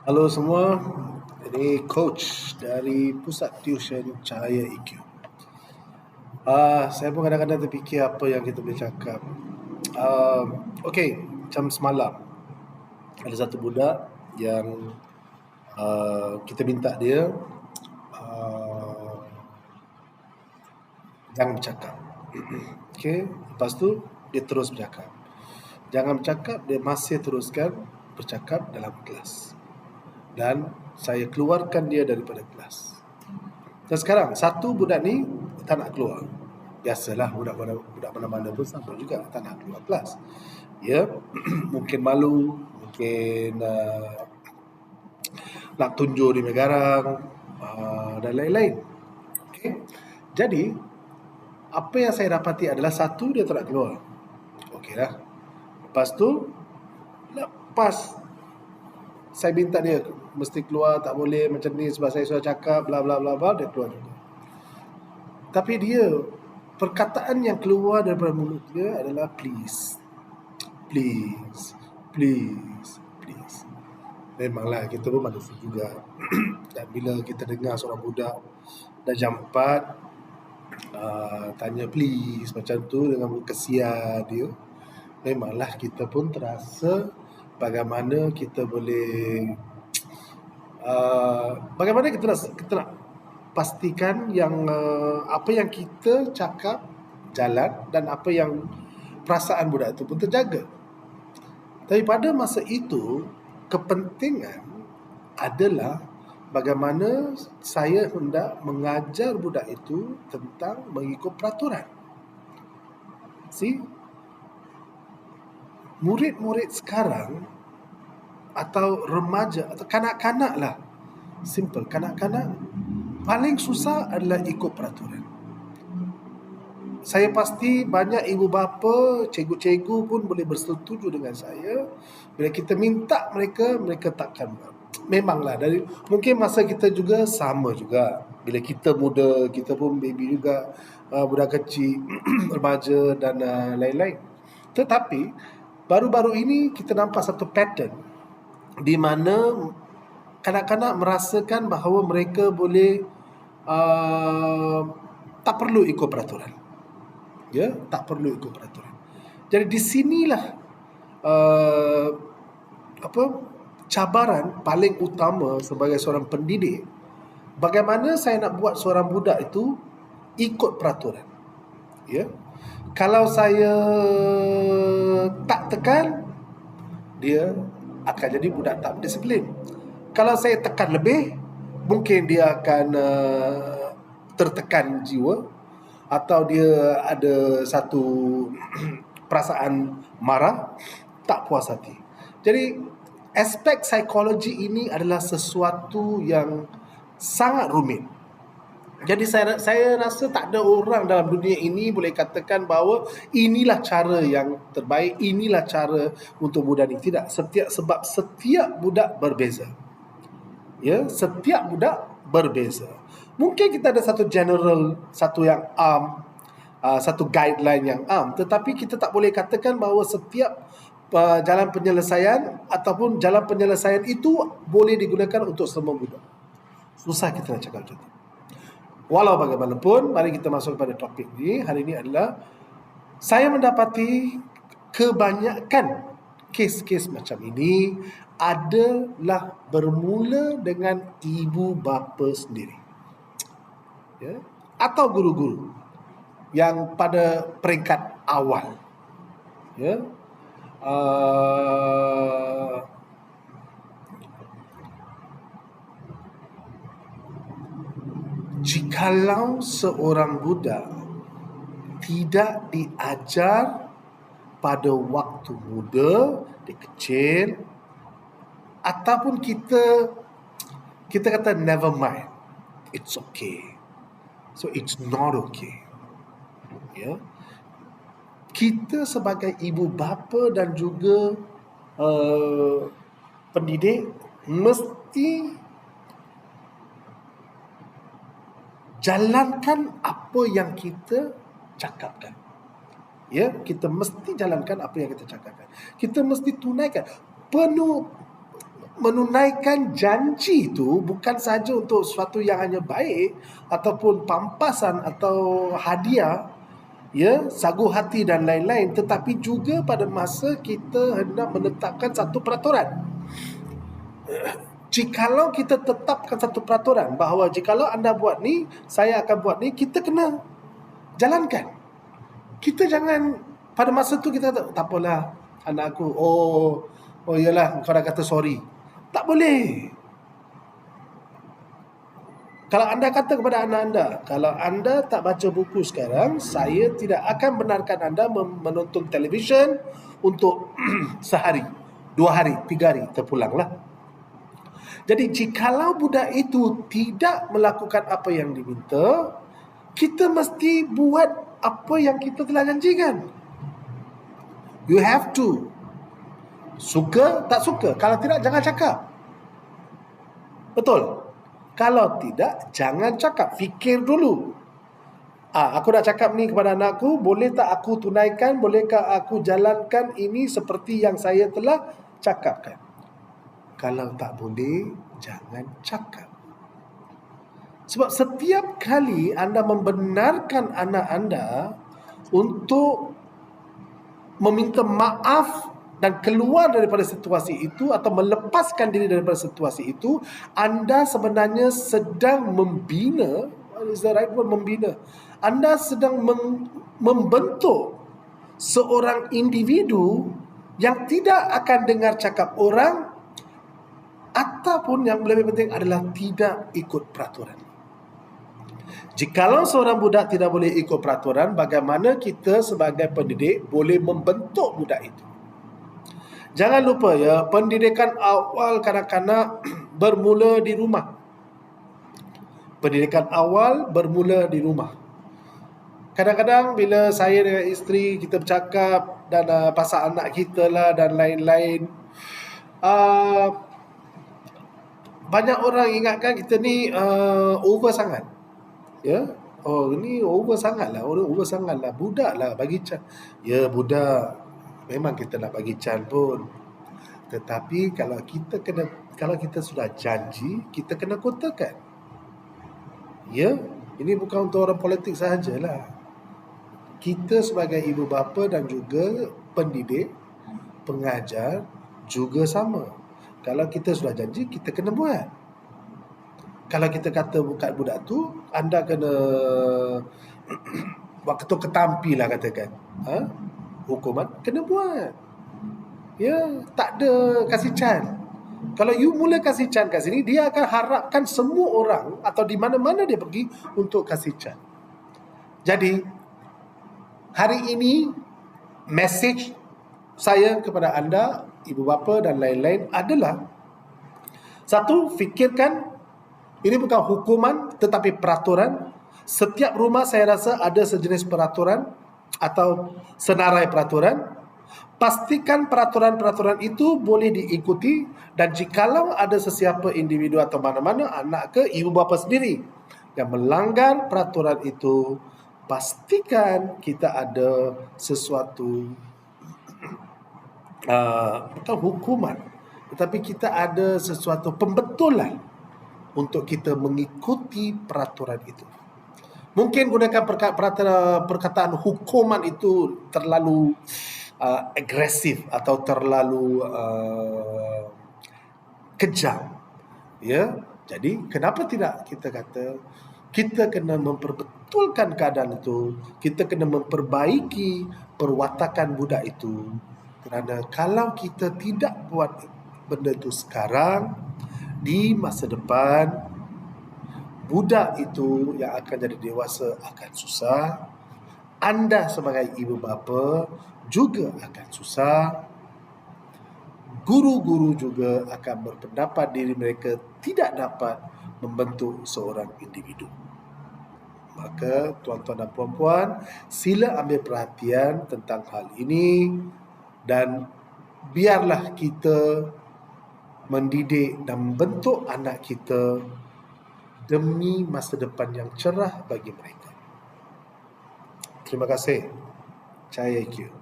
Halo semua, ini coach dari Pusat Tuition Cahaya EQ. Saya pun kadang-kadang terfikir apa yang kita boleh cakap. Okay, macam semalam ada satu budak yang kita minta dia uh, jangan bercakap. Okay, lepas tu dia terus bercakap. Jangan bercakap, dia masih teruskan bercakap dalam kelas. Dan saya keluarkan dia daripada kelas. Dan sekarang satu budak ni tak nak keluar. Biasalah budak mana-mana pun sama juga tak nak keluar kelas. Ya, mungkin malu, mungkin nak tunjuk di garang dan lain-lain. Okay. Jadi apa yang saya dapati adalah satu dia tak nak keluar. Okey lah. Lepas saya minta dia mesti keluar, tak boleh macam ni sebab saya sudah cakap bla bla bla bla, dia keluar juga. Tapi dia, perkataan yang keluar daripada mulut dia adalah please, please, please, please. Memanglah kita pun manusia juga. Dan bila kita dengar seorang budak dah jam 4 tanya please macam tu dengan mulut kesian dia, memanglah kita pun terasa bagaimana kita boleh bagaimana kita nak pastikan yang apa yang kita cakap jalan dan apa yang perasaan budak itu pun terjaga. Tapi pada masa itu kepentingan adalah bagaimana saya hendak mengajar budak itu tentang mengikut peraturan. Murid-murid sekarang atau remaja atau kanak-kanak lah, simple, kanak-kanak paling susah adalah ikut peraturan. Saya pasti banyak ibu bapa, cikgu-cikgu pun boleh bersetuju dengan saya. Bila kita minta mereka takkan buat. Memanglah mungkin masa kita juga sama juga. Bila kita muda, kita pun baby juga, budak kecil, remaja dan lain-lain. Tetapi baru-baru ini kita nampak satu pattern di mana kanak-kanak merasakan bahawa mereka boleh tak perlu ikut peraturan. Ya, tak perlu ikut peraturan. Jadi di sinilah cabaran paling utama sebagai seorang pendidik. Bagaimana saya nak buat seorang budak itu ikut peraturan. Ya. Kalau saya tak tekan, dia akan jadi budak tak berdisiplin. Kalau saya tekan lebih, mungkin dia akan tertekan jiwa, atau dia ada satu perasaan marah, tak puas hati. Jadi aspek psikologi ini adalah sesuatu yang sangat rumit. Jadi saya rasa tak ada orang dalam dunia ini boleh katakan bahawa inilah cara yang terbaik, inilah cara untuk budak ini. Tidak, sebab setiap budak berbeza. Ya, setiap budak berbeza. Mungkin kita ada satu general, satu yang satu guideline yang tetapi kita tak boleh katakan bahawa setiap jalan penyelesaian ataupun jalan penyelesaian itu boleh digunakan untuk semua budak. Susah kita nak cakap macam tu. Walau bagaimanapun, mari kita masuk kepada topik ni. Hari ini adalah saya mendapati kebanyakan kes-kes macam ini adalah bermula dengan ibu bapa sendiri, ya, atau guru-guru yang pada peringkat awal, ya. Jikalau seorang budak tidak diajar pada waktu muda, dia kecil, ataupun kita kata never mind, it's okay, so it's not okay, ya. Kita sebagai ibu bapa dan juga pendidik mesti jalankan apa yang kita cakapkan. Ya, kita mesti jalankan apa yang kita cakapkan. Kita mesti tunaikan penuh. menunaikan janji itu bukan saja untuk sesuatu yang hanya baik ataupun pampasan atau hadiah, ya, sagu hati dan lain-lain, tetapi juga pada masa kita hendak menetapkan satu peraturan. Jikalau kita tetapkan satu peraturan bahawa jikalau anda buat ni, saya akan buat ni, kita kena jalankan. Kita jangan pada masa tu kita tak apalah anak aku, oh iyalah kau dah kata sorry. Tak boleh. Kalau anda kata kepada anak anda, kalau anda tak baca buku sekarang, saya tidak akan benarkan anda menonton televisyen untuk sehari, 2 hari, 3 hari, terpulanglah. Jadi jikalau budak itu tidak melakukan apa yang diminta, kita mesti buat apa yang kita telah janjikan. You have to. Suka, tak suka. Kalau tidak, jangan cakap. Betul? Kalau tidak, jangan cakap. Fikir dulu. Aku nak cakap ni kepada anakku, boleh tak aku tunaikan? Bolehkah aku jalankan ini seperti yang saya telah cakapkan? Kalau tak boleh, jangan cakap. Sebab setiap kali anda membenarkan anak anda untuk meminta maaf dan keluar daripada situasi itu atau melepaskan diri daripada situasi itu, anda sebenarnya sedang membina, what is the right word, membina? Anda sedang membentuk seorang individu yang tidak akan dengar cakap orang, ataupun yang lebih penting adalah tidak ikut peraturan. Jikalau seorang budak tidak boleh ikut peraturan, bagaimana kita sebagai pendidik boleh membentuk budak itu? Jangan lupa ya, pendidikan awal kanak-kanak bermula di rumah. Pendidikan awal bermula di rumah. Kadang-kadang bila saya dengan isteri kita bercakap dan pasal anak kita lah dan lain-lain, banyak orang ingatkan kita ni over sangat. Ya, ni over sangat lah, budak lah bagi can. Ya, budak. Memang kita nak bagi can pun. Tetapi kalau kita sudah janji, kita kena kotakan. Ya, ini bukan untuk orang politik sahajalah. Kita sebagai ibu bapa dan juga pendidik, pengajar juga sama. Kalau kita sudah janji, kita kena buat. Kalau kita kata bukan budak tu, anda kena waktu tu ketampi lah katakan. Hukuman, kena buat. Ya, tak ada kasih can. Kalau you mula kasih can kat sini, dia akan harapkan semua orang atau di mana-mana dia pergi untuk kasih can. Jadi, hari ini, message saya kepada anda, ibu bapa dan lain-lain adalah, satu, fikirkan ini bukan hukuman tetapi peraturan. Setiap rumah saya rasa ada sejenis peraturan atau senarai peraturan. Pastikan peraturan-peraturan itu boleh diikuti, dan jikalau ada sesiapa individu atau mana-mana anak ke ibu bapa sendiri yang melanggar peraturan itu, pastikan kita ada sesuatu bukan hukuman, tetapi kita ada sesuatu pembetulan untuk kita mengikuti peraturan itu. Mungkin gunakan perkataan hukuman itu terlalu agresif atau terlalu kejam. Ya, jadi kenapa tidak kita kata kita kena memperbetulkan keadaan itu, kita kena memperbaiki perwatakan budak itu. Kerana kalau kita tidak buat benda itu sekarang, di masa depan budak itu yang akan jadi dewasa akan susah. Anda sebagai ibu bapa juga akan susah. Guru-guru juga akan berpendapat diri mereka tidak dapat membentuk seorang individu. Maka tuan-tuan dan puan-puan, sila ambil perhatian tentang hal ini dan biarlah kita mendidik dan membentuk anak kita demi masa depan yang cerah bagi mereka. Terima kasih. Cahaya IQ.